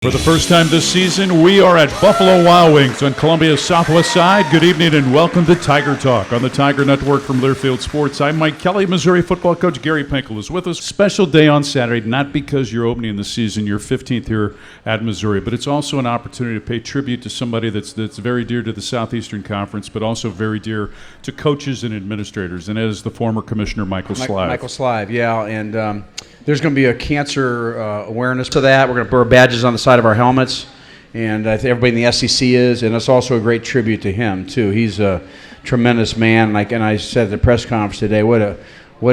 For the first time this season, we are at Buffalo Wild Wings on Columbia's southwest side. Good evening and welcome to Tiger Talk on the Tiger Network from Learfield Sports. I'm Mike Kelly. Missouri football coach Gary Pinkel is with us. Special day on Saturday, not because you're opening the season, your 15th here at Missouri, but it's also an opportunity to pay tribute to somebody that's very dear to the Southeastern Conference, but also very dear to coaches and administrators, and that is the former commissioner, Michael Slive. Michael Slive, yeah, and there's going to be a cancer awareness to that. We're going to wear badges on the side of our helmets, and I think everybody in the SEC is, and it's also a great tribute to him too. He's a tremendous man. And I said at the press conference today, what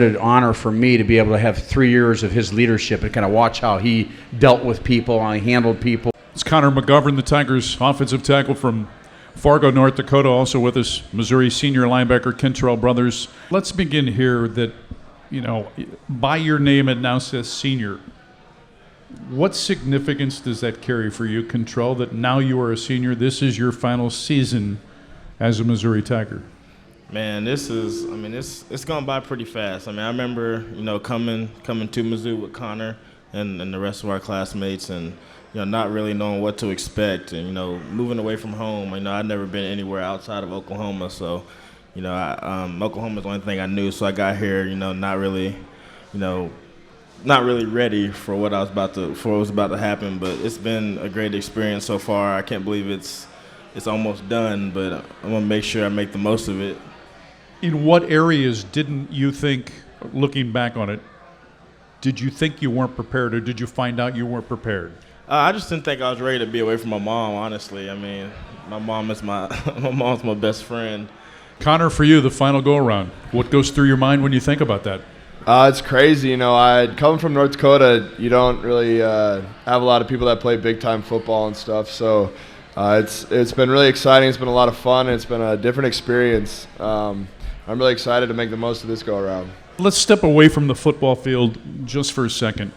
an honor for me to be able to have 3 years of his leadership and kind of watch how he dealt with people, how he handled people. It's Connor McGovern, the Tigers' offensive tackle from Fargo, North Dakota, also with us. Missouri senior linebacker Kentrell brothers. Let's begin here that, by your name it now says senior. What significance does that carry for you, Kentrell, that now you are a senior? This is your final season as a Missouri Tiger. Man, it's gone by pretty fast. I remember, coming to Mizzou with Connor and the rest of our classmates and, not really knowing what to expect and, moving away from home. I'd never been anywhere outside of Oklahoma, so, Oklahoma's the only thing I knew. So I got here, not really ready for what was about to happen. But it's been a great experience so far. I can't believe it's almost done, but I'm gonna make sure I make the most of it. In what areas didn't you think, looking back on it, did you think you weren't prepared, or did you find out you weren't prepared? I just didn't think I was ready to be away from my mom, honestly. My mom is my mom's my best friend. Connor, for you, the final go-around, what goes through your mind when you think about that? It's crazy. I come from North Dakota. You don't really have a lot of people that play big-time football and stuff. So it's been really exciting. It's been a lot of fun. And it's been a different experience. I'm really excited to make the most of this go-around. Let's step away from the football field just for a second.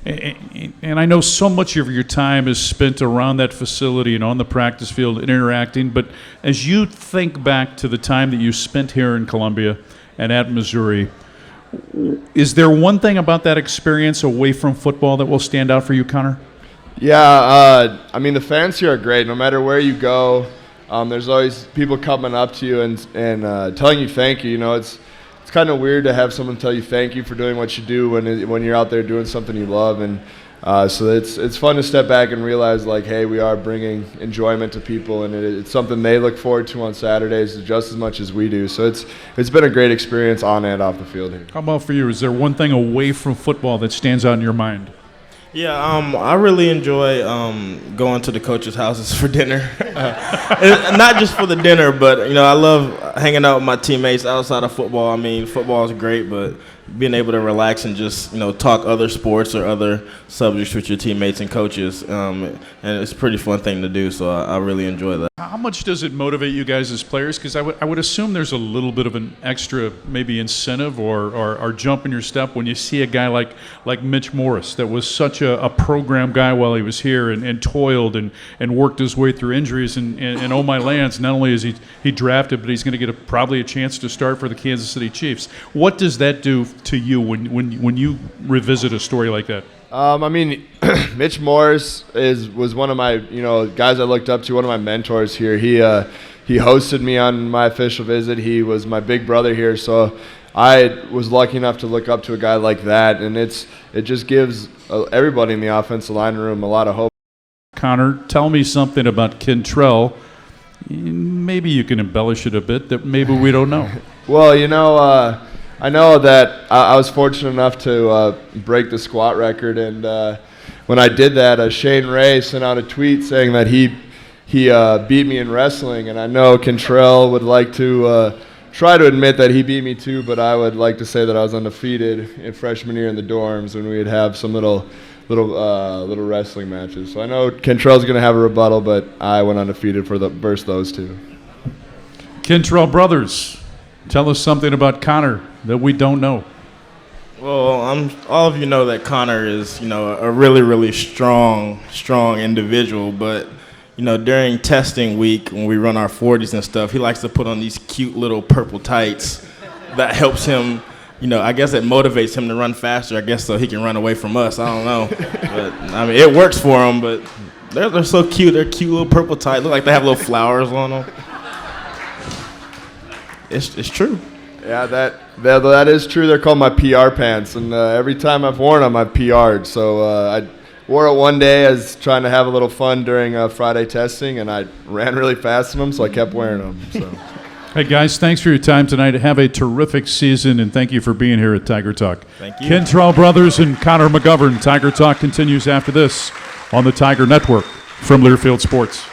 And I know so much of your time is spent around that facility and on the practice field and interacting. But as you think back to the time that you spent here in Columbia and at Missouri, is there one thing about that experience away from football that will stand out for you, Connor? Yeah, the fans here are great. No matter where you go, there's always people coming up to you and telling you thank you. It's kind of weird to have someone tell you thank you for doing what you do when you're out there doing something you love. And so it's fun to step back and realize, hey, we are bringing enjoyment to people, and it's something they look forward to on Saturdays just as much as we do. So it's been a great experience on and off the field here. How about for you? Is there one thing away from football that stands out in your mind? Yeah, I really enjoy going to the coaches' houses for dinner. Not just for the dinner, but, I love hanging out with my teammates outside of football. Football is great, but being able to relax and just, talk other sports or other subjects with your teammates and coaches, and it's a pretty fun thing to do, so I really enjoy that. How much does it motivate you guys as players? Because I would assume there's a little bit of an extra maybe incentive or jump in your step when you see a guy like Mitch Morris that was such a program guy while he was here and toiled and worked his way through injuries and oh my lands, not only is he drafted, but he's going to get probably a chance to start for the Kansas City Chiefs. What does that do to you when you revisit a story like that? Mitch Morris was one of my guys I looked up to, one of my mentors here. He hosted me on my official visit. He was my big brother here, so I was lucky enough to look up to a guy like that, and it just gives everybody in the offensive line room a lot of hope. Connor, tell me something about Kentrell. Maybe you can embellish it a bit that maybe we don't know. Well, I know that I was fortunate enough to break the squat record, and when I did that, Shane Ray sent out a tweet saying that he beat me in wrestling, and I know Kentrell would like to try to admit that he beat me too, but I would like to say that I was undefeated in freshman year in the dorms when we'd have some little wrestling matches. So I know Kentrell's going to have a rebuttal, but I went undefeated versus those two. Kentrell brothers, tell us something about Connor that we don't know. Well, all of you know that Connor is, a really, really strong individual. But, during testing week when we run our 40s and stuff, he likes to put on these cute little purple tights that helps him I guess it motivates him to run faster. I guess so he can run away from us. I don't know. But, I mean, it works for him, but they're so cute. They're cute little purple tights. Look like they have little flowers on them. It's true. Yeah, that is true. They're called my PR pants, and every time I've worn them, I've PR'd. So I wore it one day as trying to have a little fun during Friday testing, and I ran really fast in them, so I kept wearing them. So. Hey, guys, thanks for your time tonight. Have a terrific season, and thank you for being here at Tiger Talk. Thank you. Kentrell Brothers and Connor McGovern. Tiger Talk continues after this on the Tiger Network from Learfield Sports.